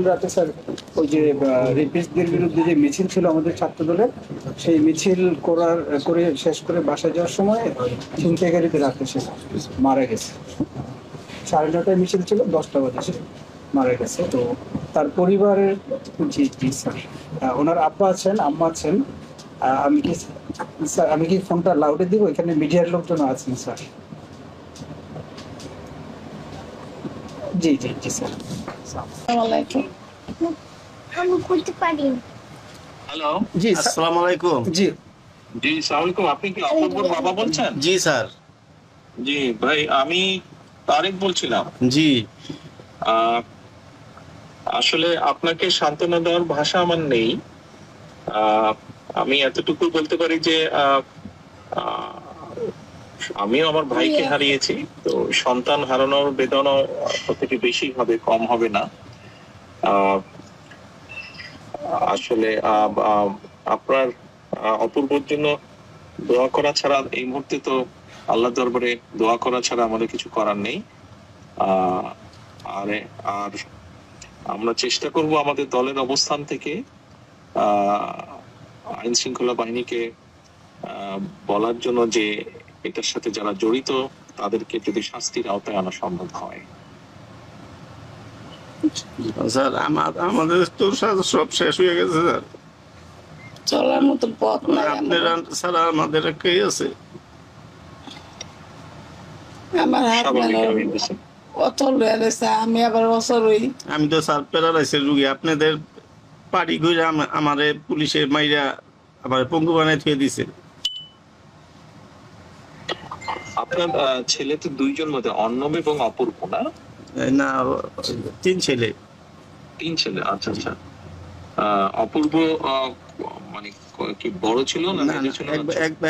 রাতে স্যার ওই যে রেপিস্টদের বিরুদ্ধে যে মিছিল ছিল আমাদের ছাত্র দলের, সেই মিছিল করে শেষ করে বাসায় যাওয়ার সময় ছিনতাইকারীতে রাতে সে মারা গেছে। 9:30টায় মিছিল ছিল, 10টা বাজে সে মারা গেছে। তো তার পরিবারের, জি জি স্যার, ওনার আব্বা আছেন, আম্মা আছেন। আমি কি স্যার, আমি কি ফোনটা লাউডে দিব? এখানে মিডিয়ার লোকজন আছেন স্যার। জি জি জি স্যার। আমি করতে পারি। হ্যালো, জি আসসালামু আলাইকুম। জি জি, সালাম আলাইকুম। আপনি কি অপূর্বর বাবা বলছেন? জি স্যার। জি ভাই, আমি তারেক বলছিলাম। জি আহ, আসলে আপনাকে সান্ত্বনা দেওয়ার ভাষা আমার নেই। আহ, আমি এতটুকু বলতে পারি যে আহ, আমিও আমার ভাইকে হারিয়েছি। তো সন্তান হারানোর বেদনা থেকে বেশি হবে, কম হবে না। আহ, আসলে আপনার অপূর্বর জন্য দোয়া করা ছাড়া এই মুহূর্তে তো আল্লাহ দরবারে দোয়া করা ছাড়া আমাদের কিছু করার নেই। আহ আর আর আমরা চেষ্টা করব আমাদের দলের অবস্থান থেকে আইন শৃঙ্খলা বাহিনীকে বলার জন্য যে এটার সাথে যারা জড়িত তাদেরকে যদি শাস্তির আওতায় আনা সম্ভব হয়। স্যার, আমাদের তো সব শেষ হয়ে গেছে স্যার। চলার মতো পথ নাই। আপনারা ছাড়া আমাদের কে আছে? আমার হাত স্বাভাবিক, মেলার আমি বুঝছি। অচল হয়ে গেছে, আমি আবার অচল হই। আমি তো স্যার প্যারালাইসের রুগী। আপনাদের পাড়ি ঘুরে আমারে পুলিশে মাইরা আমার পঙ্গু বানায় থুয়ে দিছে। আপনার ছেলে তো দুইজন মধ্যে, অর্ণব এবং অপূর্ব না? না, 3 ছেলে। 3 ছেলে, আচ্ছা আচ্ছা। অপূর্ব মানে কি বড় ছিল না না, মেজো ছিল?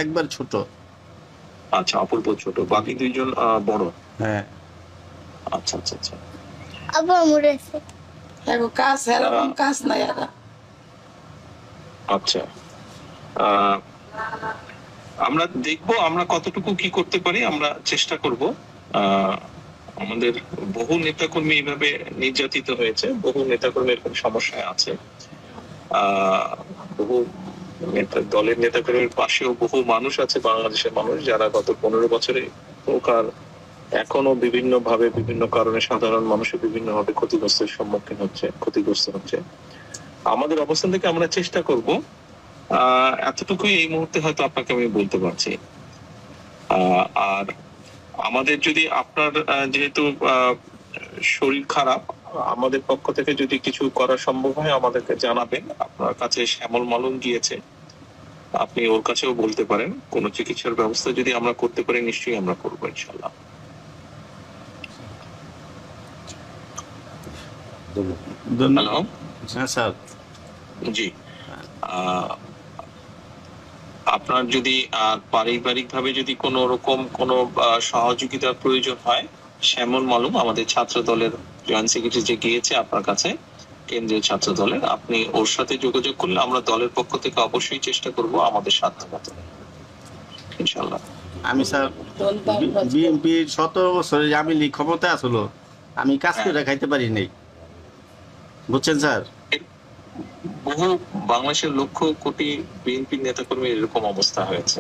একবার ছোট। আচ্ছা, অপূর্ব ছোট, বাকি দুইজন বড়। হ্যাঁ। আচ্ছা আচ্ছা আচ্ছা। আবার মরেছে। এখন কাজ এরকম কাজ নাই আর। আচ্ছা, আমরা দেখবো আমরা কতটুকু কি করতে পারি, আমরা চেষ্টা করব। আমাদের বহু নেতাকর্মী এইভাবে নির্যাতিত হয়েছে, বহু নেতাকর্মী এরকম সমস্যায় আছে। বহু দলের নেতাকর্মীর পাশেও বহু মানুষ আছে, বাংলাদেশের মানুষ, যারা গত 15 বছরে প্রকার এখনো বিভিন্ন ভাবে বিভিন্ন কারণে সাধারণ মানুষের বিভিন্ন ভাবে ক্ষতিগ্রস্তের সম্মুখীন হচ্ছে, ক্ষতিগ্রস্ত হচ্ছে। আমাদের অবস্থান থেকে আমরা চেষ্টা করব, এতটুকুই এই মুহূর্তে হয়তো আপনাকে আমি বলতে পারছি। আর আমাদের যদি আপনার যেহেতু শরীর খারাপ, আমাদের পক্ষ থেকে যদি কিছু করা সম্ভব হয় আমাদেরকে জানাবেন। আপনার কাছে শ্যামল মালুম গিয়েছে, আপনি ওর কাছেও বলতে পারেন। কোনো চিকিৎসার ব্যবস্থা যদি আমরা করতে পারি নিশ্চয়ই আমরা করবো ইনশাল্লাহ। হ্যালো। হ্যাঁ স্যার। জি, আপনার যদি পারিবারিক ভাবে যদি কোনো রকম কোনো সহযোগিতার প্রয়োজন হয়, শ্যামল মালুম আমাদের ছাত্র দলের জয়েন্ট সেক্রেটারি যে গিয়েছে আপনার কাছে, কেন্দ্রীয় ছাত্র দলের, আপনি ওর সাথে যোগাযোগ করলে আমরা দলের পক্ষ থেকে অবশ্যই চেষ্টা করব আমাদের সাধ্যমতো ইনশাল্লাহ। আমি স্যার বিএনপি 17 বছরে আমি ক্ষমতায় আসলো, আমি কাজ করে খাইতে পারি নাই, বুঝছেন স্যার। বহু বাংলাদেশের লক্ষ কোটি বিএনপি নেতাকর্মীর এরকম অবস্থা হয়েছে।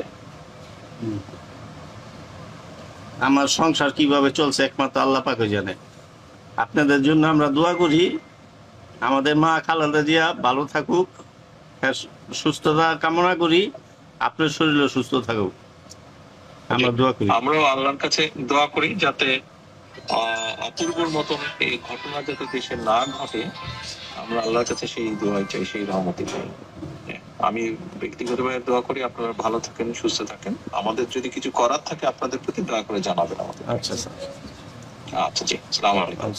আমার সংসার কিভাবে চলছে একমাত্র আল্লাহ পাকই জানে। আপনাদের জন্য আমরা দোয়া করি, আমাদের মা খালেদা জিয়া ভালো থাকুক, সুস্থতা কামনা করি, আপনার শরীরও সুস্থ থাকুক, আমরা দোয়া করি। আমরাও আল্লাহর কাছে দোয়া করি যাতে অপূর্বর মতন এই ঘটনা যাতে দেশে না ঘটে, আমরা আল্লাহর কাছে সেই দোয়াই চাই, সেই রহমতি চাই। আমি ব্যক্তিগতভাবে দোয়া করি আপনারা ভালো থাকেন, সুস্থ থাকেন। আমাদের যদি কিছু করার থাকে আপনাদের প্রতি দয়া করে জানাবেন আমাদের। আচ্ছা স্যার। আচ্ছা জি, আসসালামু আলাইকুম।